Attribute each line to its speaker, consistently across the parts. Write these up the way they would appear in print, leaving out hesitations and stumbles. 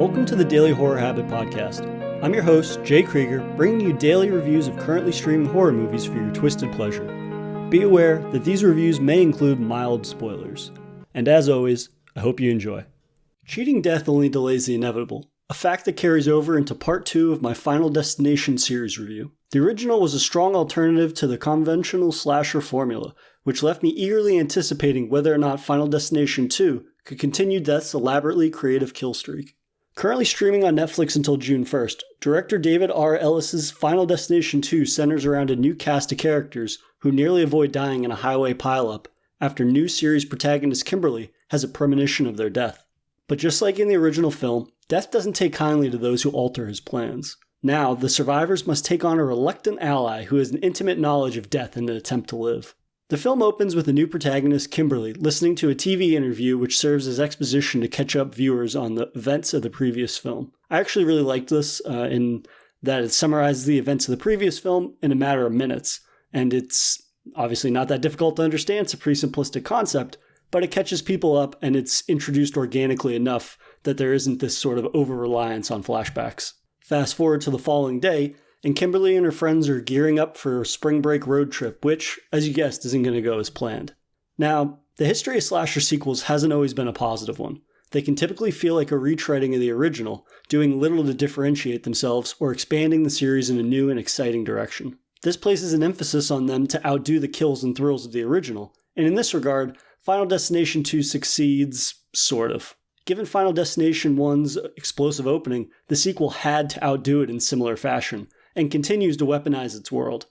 Speaker 1: Welcome to the Daily Horror Habit Podcast. I'm your host, Jay Krieger, bringing you daily reviews of currently streaming horror movies for your twisted pleasure. Be aware that these reviews may include mild spoilers. And as always, I hope you enjoy. Cheating death only delays the inevitable, a fact that carries over into part 2 of my Final Destination series review. The original was a strong alternative to the conventional slasher formula, which left me eagerly anticipating whether or not Final Destination 2 could continue Death's elaborately creative kill streak. Currently streaming on Netflix until June 1st, director David R. Ellis's Final Destination 2 centers around a new cast of characters who nearly avoid dying in a highway pileup after new series protagonist Kimberly has a premonition of their death. But just like in the original film, Death doesn't take kindly to those who alter his plans. Now, the survivors must take on a reluctant ally who has an intimate knowledge of death in an attempt to live. The film opens with a new protagonist, Kimberly, listening to a TV interview which serves as exposition to catch up viewers on the events of the previous film. I actually really liked this in that it summarizes the events of the previous film in a matter of minutes, and it's obviously not that difficult to understand. It's a pretty simplistic concept, but it catches people up and it's introduced organically enough that there isn't this sort of over-reliance on flashbacks. Fast forward to the following day, and Kimberly and her friends are gearing up for a spring break road trip, which, as you guessed, isn't going to go as planned. Now, the history of slasher sequels hasn't always been a positive one. They can typically feel like a retreading of the original, doing little to differentiate themselves or expanding the series in a new and exciting direction. This places an emphasis on them to outdo the kills and thrills of the original, and in this regard, Final Destination 2 succeeds, sort of. Given Final Destination 1's explosive opening, the sequel had to outdo it in similar fashion, and continues to weaponize its world.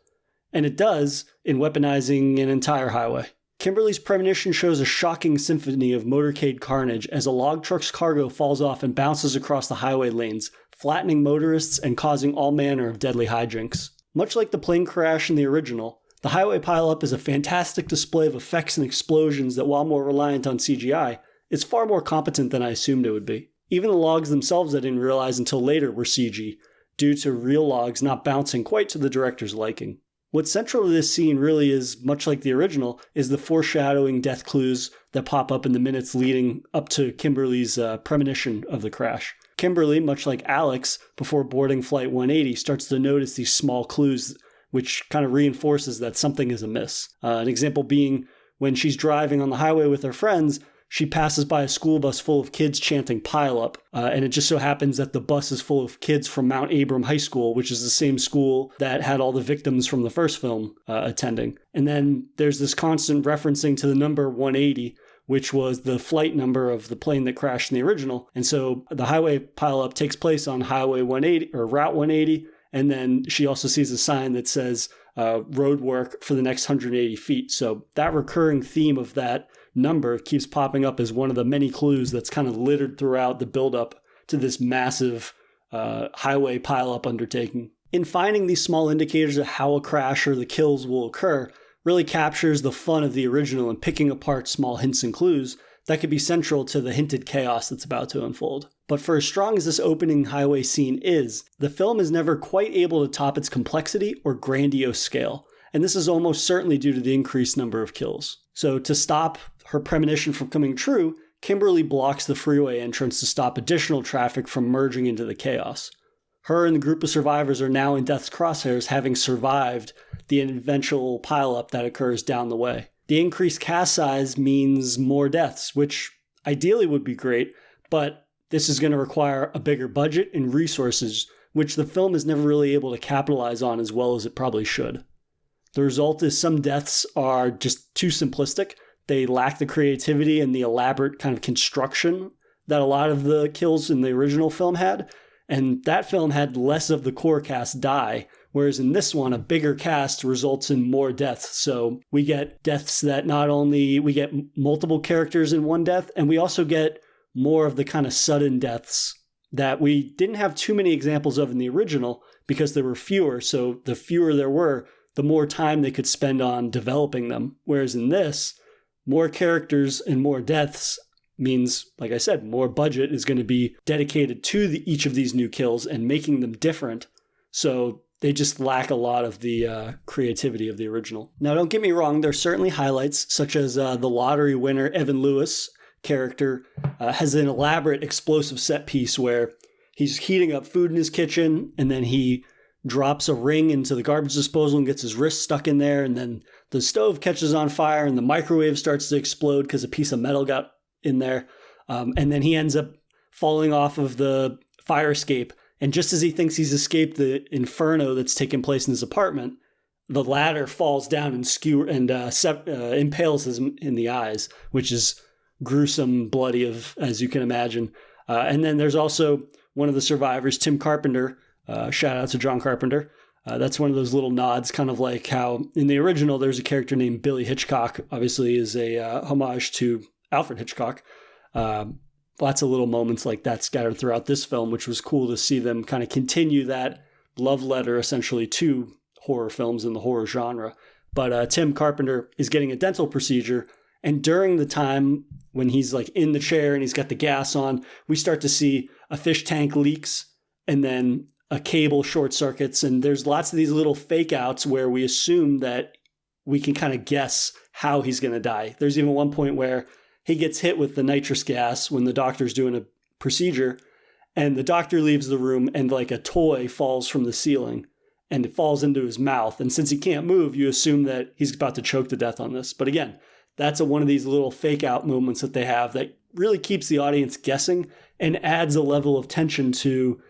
Speaker 1: And it does in weaponizing an entire highway. Kimberly's premonition shows a shocking symphony of motorcade carnage as a log truck's cargo falls off and bounces across the highway lanes, flattening motorists and causing all manner of deadly hijinks. Much like the plane crash in the original, the highway pileup is a fantastic display of effects and explosions that, while more reliant on CGI, is far more competent than I assumed it would be. Even the logs themselves I didn't realize until later were CG, due to real logs not bouncing quite to the director's liking. What's central to this scene really is, much like the original, is the foreshadowing death clues that pop up in the minutes leading up to Kimberly's premonition of the crash. Kimberly, much like Alex, before boarding Flight 180, starts to notice these small clues which kind of reinforces that something is amiss. An example being when she's driving on the highway with her friends, she passes by a school bus full of kids chanting "pile up," and it just so happens that the bus is full of kids from Mount Abram High School, which is the same school that had all the victims from the first film attending. And then there's this constant referencing to the number 180, which was the flight number of the plane that crashed in the original. And so the highway pileup takes place on Highway 180 or Route 180, and then she also sees a sign that says road work for the next 180 feet. So that recurring theme of that number keeps popping up as one of the many clues that's kind of littered throughout the buildup to this massive highway pileup undertaking. In finding these small indicators of how a crash or the kills will occur really captures the fun of the original in picking apart small hints and clues that could be central to the hinted chaos that's about to unfold. But for as strong as this opening highway scene is, the film is never quite able to top its complexity or grandiose scale, and this is almost certainly due to the increased number of kills. So to stop her premonition from coming true, Kimberly blocks the freeway entrance to stop additional traffic from merging into the chaos. Her and the group of survivors are now in death's crosshairs, having survived the eventual pileup that occurs down the way. The increased cast size means more deaths, which ideally would be great, but this is going to require a bigger budget and resources, which the film is never really able to capitalize on as well as it probably should. The result is some deaths are just too simplistic. They lack the creativity and the elaborate kind of construction that a lot of the kills in the original film had. And that film had less of the core cast die, whereas in this one, a bigger cast results in more deaths. So we get deaths that not only we get multiple characters in one death, and we also get more of the kind of sudden deaths that we didn't have too many examples of in the original because there were fewer. So the fewer there were, the more time they could spend on developing them. Whereas in this, more characters and more deaths means, like I said, more budget is going to be dedicated to each of these new kills and making them different. So they just lack a lot of the creativity of the original. Now, don't get me wrong, there's certainly highlights, such as the lottery winner Evan Lewis character has an elaborate explosive set piece where he's heating up food in his kitchen, and then he drops a ring into the garbage disposal and gets his wrist stuck in there, and then the stove catches on fire and the microwave starts to explode because a piece of metal got in there. And then he ends up falling off of the fire escape. And just as he thinks he's escaped the inferno that's taken place in his apartment, the ladder falls down and impales him in the eyes, which is gruesome, bloody, as you can imagine. And then there's also one of the survivors, Tim Carpenter. Shout out to John Carpenter. That's one of those little nods, kind of like how in the original there's a character named Billy Hitchcock, obviously is a homage to Alfred Hitchcock. Lots of little moments like that scattered throughout this film, which was cool to see them kind of continue that love letter essentially to horror films in the horror genre. But Tim Carpenter is getting a dental procedure, and during the time when he's like in the chair and he's got the gas on, we start to see a fish tank leaks and then a cable short circuits, and there's lots of these little fake outs where we assume that we can kind of guess how he's going to die. There's even one point where he gets hit with the nitrous gas when the doctor's doing a procedure, and the doctor leaves the room and like a toy falls from the ceiling and it falls into his mouth. And since he can't move, you assume that he's about to choke to death on this. But again, that's one of these little fake out moments that they have that really keeps the audience guessing and adds a level of tension to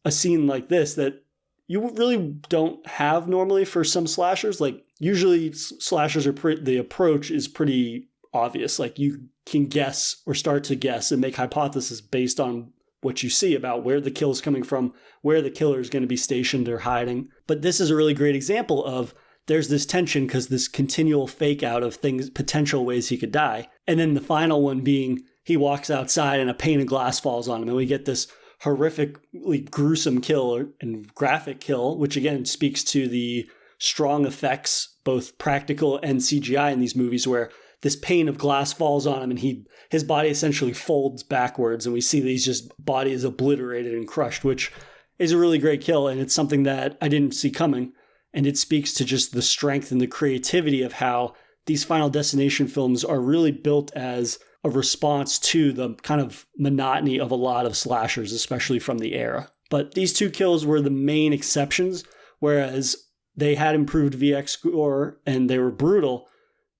Speaker 1: a scene like this that you really don't have normally for some slashers. Like usually slashers the approach is pretty obvious. Like you can guess or start to guess and make hypotheses based on what you see about where the kill is coming from, where the killer is going to be stationed or hiding. But this is a really great example of there's this tension because this continual fake out of things, potential ways he could die. And then the final one being he walks outside and a pane of glass falls on him, and we get this horrifically gruesome kill and graphic kill, which again speaks to the strong effects, both practical and CGI in these movies, where this pane of glass falls on him and his body essentially folds backwards, and we see that he's just body is obliterated and crushed, which is a really great kill, and it's something that I didn't see coming. And it speaks to just the strength and the creativity of how these Final Destination films are really built as a response to the kind of monotony of a lot of slashers, especially from the era. But these two kills were the main exceptions, whereas they had improved VX score and they were brutal.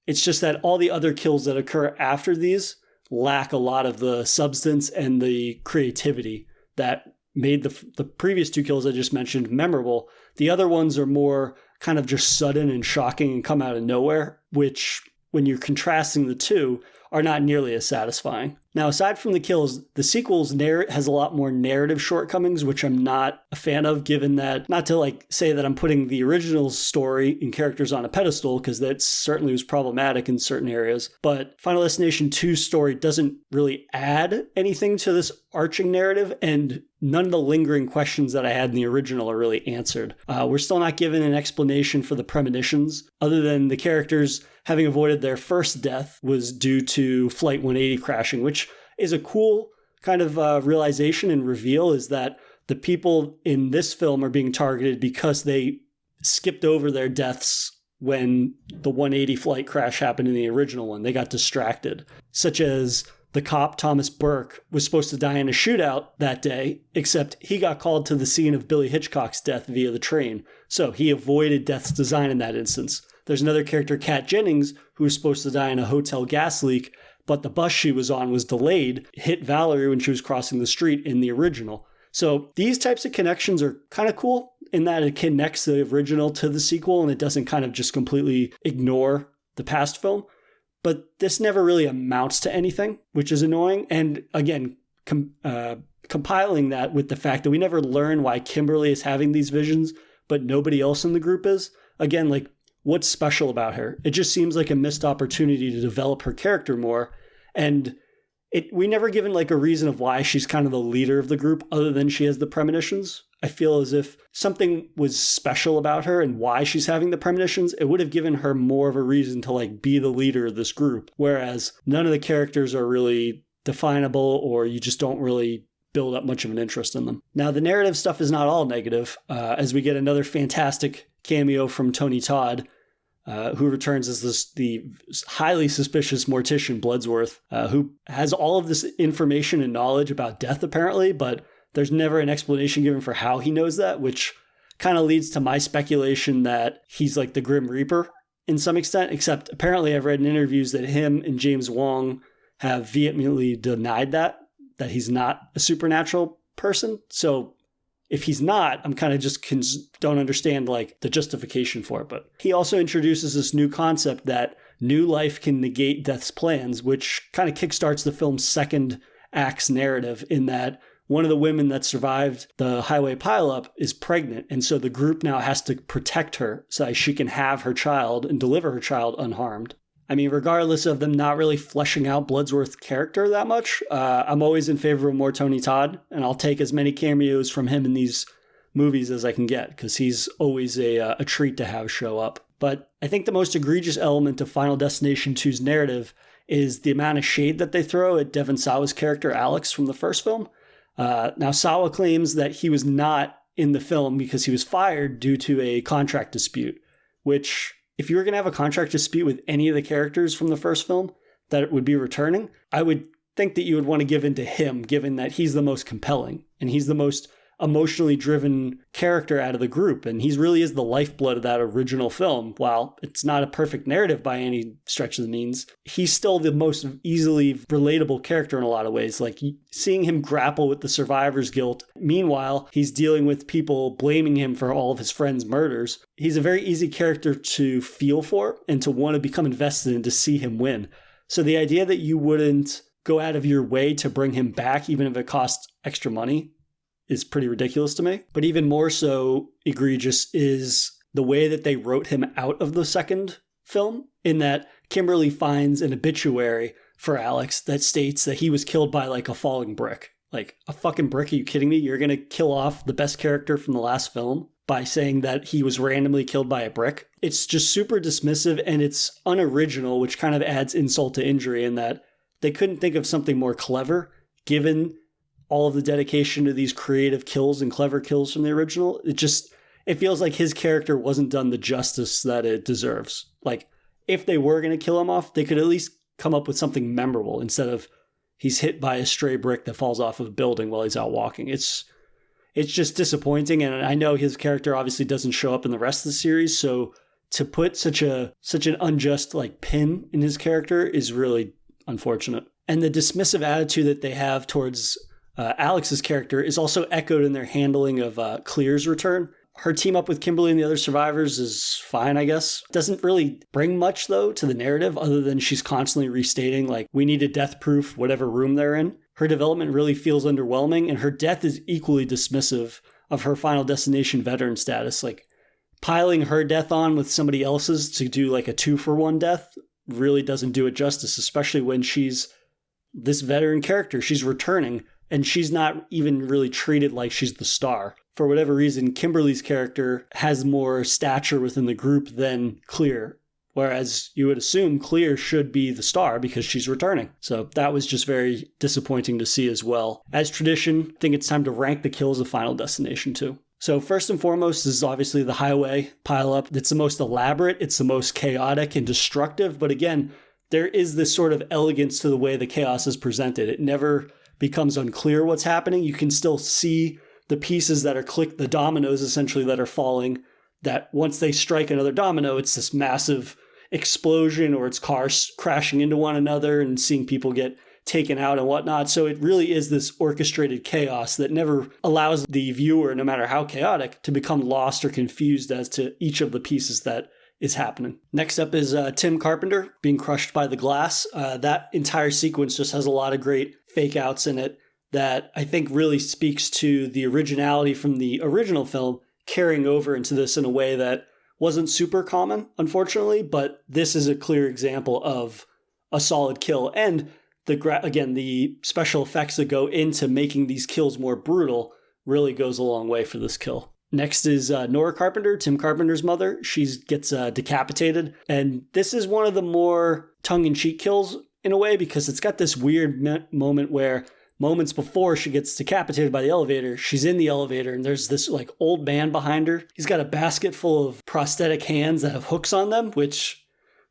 Speaker 1: It's just that all the other kills that occur after these lack a lot of the substance and the creativity that made the previous two kills I just mentioned memorable. The other ones are more kind of just sudden and shocking and come out of nowhere, which when you're contrasting the two are not nearly as satisfying. Now, aside from the kills, the sequels has a lot more narrative shortcomings, which I'm not a fan of, given that, not to like say that I'm putting the original story and characters on a pedestal, because that certainly was problematic in certain areas, but Final Destination 2's story doesn't really add anything to this arching narrative, and none of the lingering questions that I had in the original are really answered. We're still not given an explanation for the premonitions, other than the characters having avoided their first death was due to Flight 180 crashing, which is a cool kind of realization and reveal, is that the people in this film are being targeted because they skipped over their deaths when the 180 flight crash happened in the original one. They got distracted, such as the cop, Thomas Burke, was supposed to die in a shootout that day, except he got called to the scene of Billy Hitchcock's death via the train. So he avoided death's design in that instance. There's another character, Kat Jennings, who was supposed to die in a hotel gas leak, but the bus she was on was delayed, hit Valerie when she was crossing the street in the original. So these types of connections are kind of cool in that it connects the original to the sequel and it doesn't kind of just completely ignore the past film. But this never really amounts to anything, which is annoying. And again, compiling that with the fact that we never learn why Kimberly is having these visions, but nobody else in the group is. Again, like, what's special about her? It just seems like a missed opportunity to develop her character more. And we never given like a reason of why she's kind of the leader of the group other than she has the premonitions. I feel as if something was special about her and why she's having the premonitions, it would have given her more of a reason to like be the leader of this group. Whereas none of the characters are really definable, or you just don't really build up much of an interest in them. Now, the narrative stuff is not all negative, as we get another fantastic cameo from Tony Todd, who returns as the highly suspicious mortician Bloodsworth, who has all of this information and knowledge about death apparently, but there's never an explanation given for how he knows that, which kind of leads to my speculation that he's like the Grim Reaper in some extent, except apparently I've read in interviews that him and James Wong have vehemently denied that he's not a supernatural person. So if he's not, I'm kind of just don't understand like the justification for it. But he also introduces this new concept that new life can negate death's plans, which kind of kickstarts the film's second act's narrative in that one of the women that survived the highway pileup is pregnant. And so the group now has to protect her so that she can have her child and deliver her child unharmed. I mean, regardless of them not really fleshing out Bloodsworth's character that much, I'm always in favor of more Tony Todd, and I'll take as many cameos from him in these movies as I can get, because he's always a treat to have show up. But I think the most egregious element of Final Destination 2's narrative is the amount of shade that they throw at Devon Sawa's character, Alex, from the first film. Now, Sawa claims that he was not in the film because he was fired due to a contract dispute, which, if you were going to have a contract dispute with any of the characters from the first film that it would be returning, I would think that you would want to give in to him, given that he's the most compelling and he's the most emotionally driven character out of the group. And he really is the lifeblood of that original film. While it's not a perfect narrative by any stretch of the means, he's still the most easily relatable character in a lot of ways. Like seeing him grapple with the survivor's guilt. Meanwhile, he's dealing with people blaming him for all of his friends' murders. He's a very easy character to feel for and to want to become invested in to see him win. So the idea that you wouldn't go out of your way to bring him back, even if it costs extra money, is pretty ridiculous to me. But even more so egregious is the way that they wrote him out of the second film, in that Kimberly finds an obituary for Alex that states that he was killed by like a falling brick. Like, a fucking brick? Are you kidding me? You're going to kill off the best character from the last film by saying that he was randomly killed by a brick? It's just super dismissive, and it's unoriginal, which kind of adds insult to injury in that they couldn't think of something more clever, given all of the dedication to these creative kills and clever kills from the original. It feels like his character wasn't done the justice that it deserves. Like, if they were going to kill him off, they could at least come up with something memorable instead of he's hit by a stray brick that falls off of a building while he's out walking. It's just disappointing, and I know his character obviously doesn't show up in the rest of the series, so to put such an unjust like pin in his character is really unfortunate. And the dismissive attitude that they have towards Alex's character is also echoed in their handling of Clear's return. Her team up with Kimberly and the other survivors is fine, I guess. Doesn't really bring much, though, to the narrative, other than she's constantly restating, like, we need a death proof, whatever room they're in. Her development really feels underwhelming, and her death is equally dismissive of her Final Destination veteran status. Like, piling her death on with somebody else's to do, like, a 2-for-1 death really doesn't do it justice, especially when she's this veteran character. She's returning, and she's not even really treated like she's the star. For whatever reason, Kimberly's character has more stature within the group than Clear, whereas you would assume Clear should be the star because she's returning. So that was just very disappointing to see as well. As tradition, I think it's time to rank the kills of Final Destination 2. So first and foremost is obviously the highway pileup. It's the most elaborate, it's the most chaotic and destructive, but again, there is this sort of elegance to the way the chaos is presented. It never becomes unclear what's happening. You can still see the pieces that are clicked, the dominoes essentially that are falling, that once they strike another domino, it's this massive explosion, or it's cars crashing into one another and seeing people get taken out and whatnot. So it really is this orchestrated chaos that never allows the viewer, no matter how chaotic, to become lost or confused as to each of the pieces that is happening. Next up is Tim Carpenter being crushed by the glass. That entire sequence just has a lot of great fake outs in it that I think really speaks to the originality from the original film carrying over into this in a way that wasn't super common, unfortunately, but this is a clear example of a solid kill. And the special effects that go into making these kills more brutal really goes a long way for this kill. Next is Nora Carpenter, Tim Carpenter's mother. She gets decapitated. And this is one of the more tongue-in-cheek kills in a way, because it's got this weird moment where moments before she gets decapitated by the elevator, she's in the elevator and there's this like old man behind her. He's got a basket full of prosthetic hands that have hooks on them, which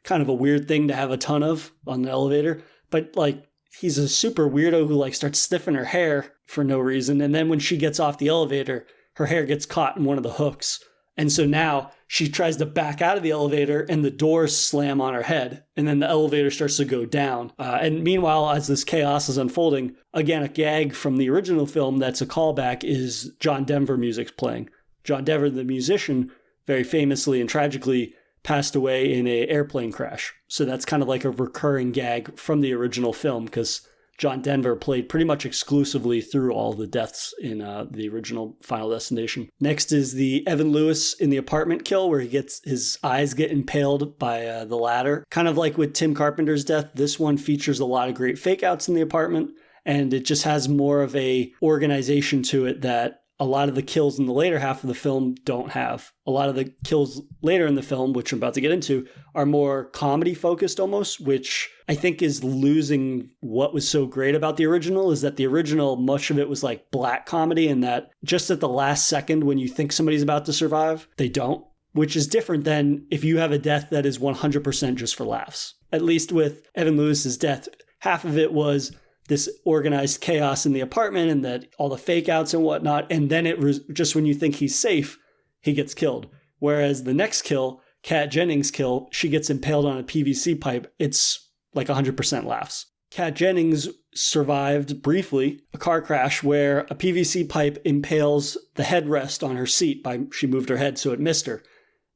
Speaker 1: kind of a weird thing to have a ton of on the elevator. But like he's a super weirdo who like starts sniffing her hair for no reason. And then when she gets off the elevator, her hair gets caught in one of the hooks. And so now she tries to back out of the elevator and the doors slam on her head. And then the elevator starts to go down. And meanwhile, as this chaos is unfolding, again, a gag from the original film that's a callback is John Denver music's playing. John Denver, the musician, very famously and tragically passed away in an airplane crash. So that's kind of like a recurring gag from the original film because John Denver played pretty much exclusively through all the deaths in the original Final Destination. Next is the Evan Lewis in the apartment kill where his eyes get impaled by the ladder. Kind of like with Tim Carpenter's death, this one features a lot of great fake outs in the apartment, and it just has more of a organization to it that a lot of the kills in the later half of the film don't have. A lot of the kills later in the film, which I'm about to get into, are more comedy focused almost, which I think is losing what was so great about the original, is that the original, much of it was like black comedy, and that just at the last second when you think somebody's about to survive, they don't, which is different than if you have a death that is 100% just for laughs. At least with Evan Lewis's death, half of it was this organized chaos in the apartment and that all the fake outs and whatnot. And then just when you think he's safe, he gets killed. Whereas the next kill, Kat Jennings' kill, she gets impaled on a PVC pipe. It's like 100% laughs. Kat Jennings survived briefly a car crash where a PVC pipe impales the headrest on her seat she moved her head so it missed her.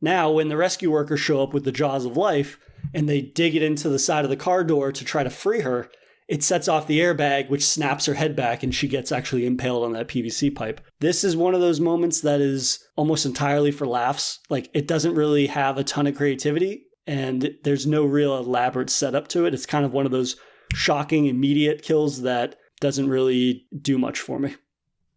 Speaker 1: Now, when the rescue workers show up with the jaws of life and they dig it into the side of the car door to try to free her, it sets off the airbag, which snaps her head back, and she gets actually impaled on that PVC pipe. This is one of those moments that is almost entirely for laughs. Like, it doesn't really have a ton of creativity, and there's no real elaborate setup to it. It's kind of one of those shocking, immediate kills that doesn't really do much for me.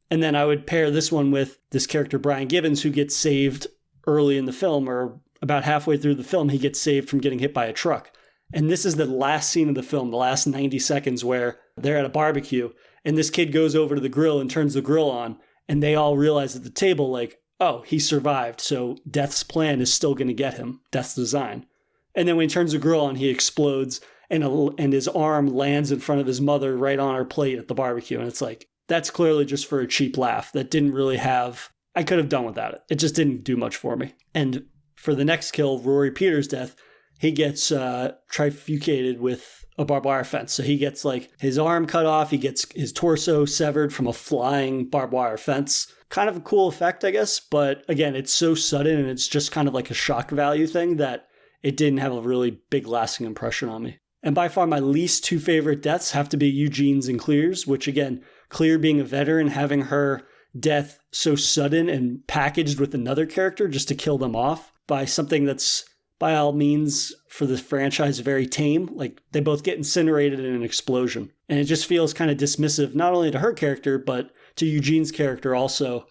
Speaker 1: And then I would pair this one with this character, Brian Gibbons, who gets saved early in the film, or about halfway through the film, he gets saved from getting hit by a truck. And this is the last scene of the film, the last 90 seconds where they're at a barbecue and this kid goes over to the grill and turns the grill on and they all realize at the table like, oh, he survived. So Death's plan is still going to get him. Death's design. And then when he turns the grill on, he explodes and his arm lands in front of his mother right on her plate at the barbecue. And it's like, that's clearly just for a cheap laugh. That didn't really have, I could have done without it. It just didn't do much for me. And for the next kill, Rory Peters' death, he gets trifurcated with a barbed wire fence. So he gets like his arm cut off. He gets his torso severed from a flying barbed wire fence. Kind of a cool effect, I guess. But again, it's so sudden and it's just kind of like a shock value thing that it didn't have a really big lasting impression on me. And by far my least two favorite deaths have to be Eugene's and Clear's, which again, Clear being a veteran, having her death so sudden and packaged with another character just to kill them off by something that's by all means, for the franchise, very tame. Like, they both get incinerated in an explosion. And it just feels kind of dismissive, not only to her character, but to Eugene's character also.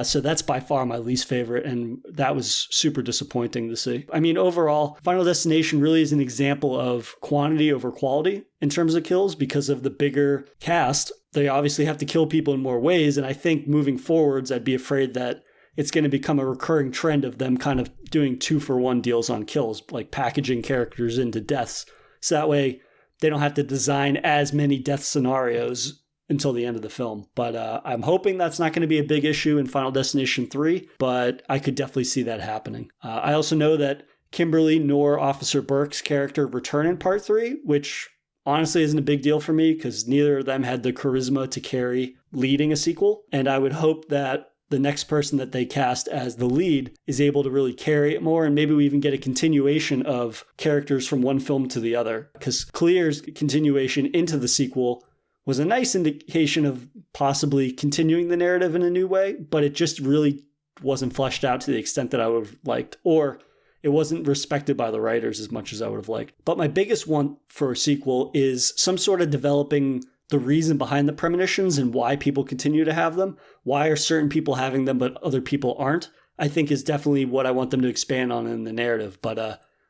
Speaker 1: So that's by far my least favorite, and that was super disappointing to see. I mean, overall, Final Destination really is an example of quantity over quality in terms of kills because of the bigger cast. They obviously have to kill people in more ways, and I think moving forwards, I'd be afraid that it's going to become a recurring trend of them kind of doing 2-for-1 deals on kills, like packaging characters into deaths. So that way they don't have to design as many death scenarios until the end of the film. But I'm hoping that's not going to be a big issue in Final Destination 3, but I could definitely see that happening. I also know that Kimberly nor Officer Burke's character return in Part 3, which honestly isn't a big deal for me because neither of them had the charisma to carry leading a sequel. And I would hope that the next person that they cast as the lead is able to really carry it more, and maybe we even get a continuation of characters from one film to the other. Because Clear's continuation into the sequel was a nice indication of possibly continuing the narrative in a new way, but it just really wasn't fleshed out to the extent that I would have liked, or it wasn't respected by the writers as much as I would have liked. But my biggest one for a sequel is some sort of developing the reason behind the premonitions and why people continue to have them. Why are certain people having them but other people aren't? I think is definitely what I want them to expand on in the narrative. But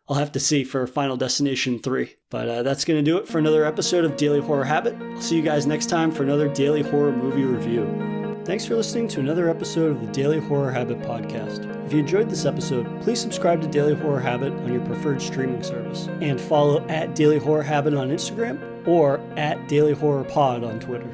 Speaker 1: I'll have to see for Final Destination 3. But that's going to do it for another episode of Daily Horror Habit. I'll see you guys next time for another Daily Horror Movie Review. Thanks for listening to another episode of the Daily Horror Habit podcast. If you enjoyed this episode, please subscribe to Daily Horror Habit on your preferred streaming service. And follow at Daily Horror Habit on Instagram or at Daily Horror Pod on Twitter.